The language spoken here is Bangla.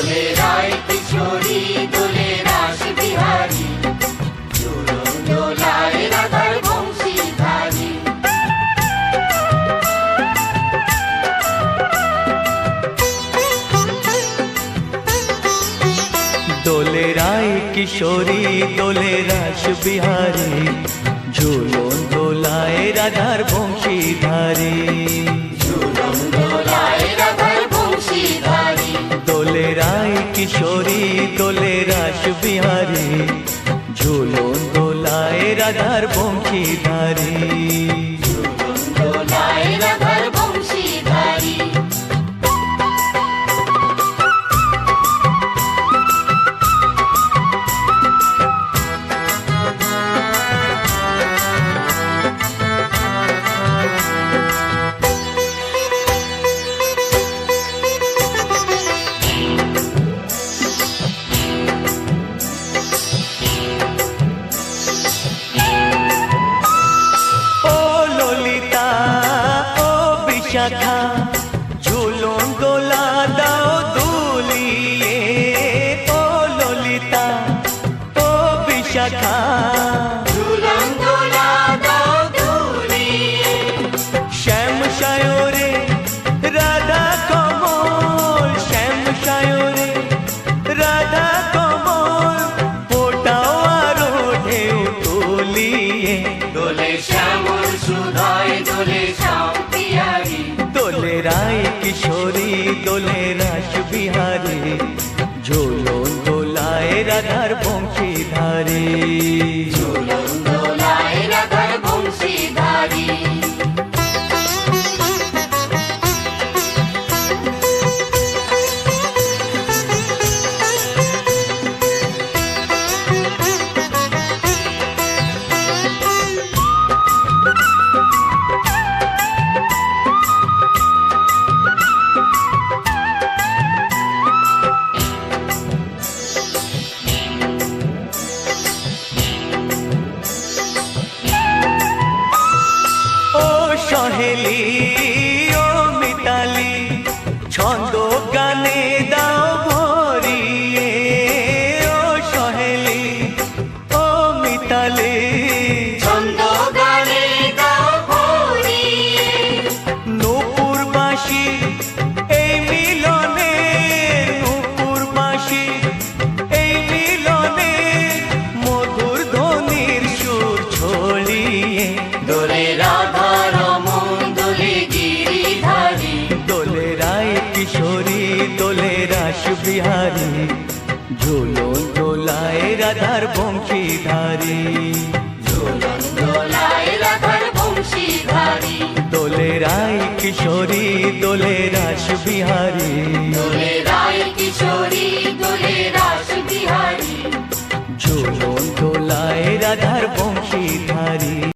দোলে রায় কিশোরী দোলে রাস বিহারী, ঝুলন দোলায় রাধার বংশীধারী। দোলে রায় কিশোরী দোলে রাস বিহারী, ঝুলন দোলায় রাধার বংশীধারী। ঝুলন দোলায় রাধার বংশীধারী। দোলে রায় কিশোরী দোলে রাস বিহারী, ঝুলন দোলায় রাধার বংশীধারী। ঝুলন দোলায় রাধার বংশীধারী। শাখা ঝুলন দোলা দাও দুলিয়ে, ও ললিতা ও বিশাখা। ঝুলন দোলা দাও দুলিয়ে, শ্যাম সায়রে রাধা কমল, শ্যাম সায়রে রাধা কমল, ফোটাও আরো ঢেউ তুলিয়ে। দোলে শ্যামল সুধায় দোলে শ্যাম পিয়ারী। দোলে রায় কিশোরী দোলে রাস বিহারী, ঝুলন দোলায় রাধার বংশীধারী। ঝুলন দোলায় রাধার বংশীধারী। সহেলি ও মিতালি ছন্দ গানে দাও ভরিয়ে, ও সহেলি ও মিতালি ছন্দ গানে দাও ভরিয়ে। নূপুর বাঁশি এই মিলনে, নূপুর বাঁশি এই মিলনে, মধুর ধ্বনির সুর ছড়িয়ে। দোলে রাধা রমন দোলে গিরিধারী। দোলে রায় কিশোরী দোলে রাস বিহারী, ঝুলন দোলায় রাধার বংশীধারী। ঝুলন দোলায় রাধার বংশীধারী। দোলে রায় কিশোরী দোলে রাস বিহারী, দোলে রায় কিশোরী দোলে